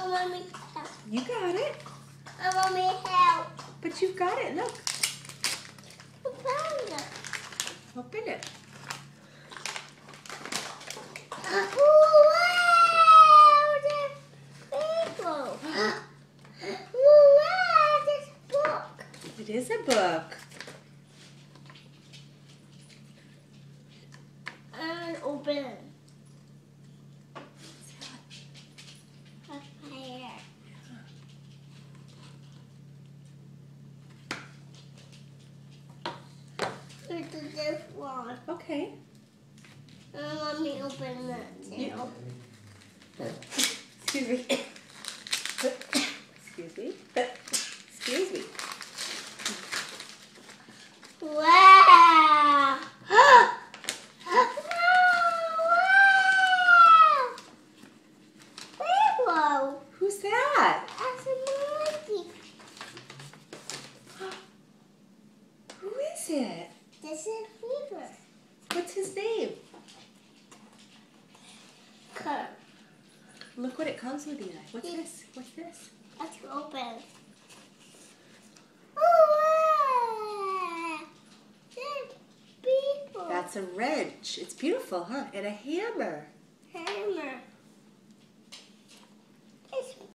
I want me help. You got it. I want me help. But you've got it. Look. I found it. Open it. Wow, there's people. Wow, there's a book. It is a book. And open it. Here. Look at this one. Okay. Let me open that too. Yeah. Excuse me. Excuse me. Excuse me. Wow! Wow! Who's that? That's a monkey. Who is it? This is Fever. What's his name? Kurt. Look what it comes with, Eli. What's this? What's this? Let's open. Oh, wow! There's people. That's a wrench. It's beautiful, huh? And a hammer. Hammer.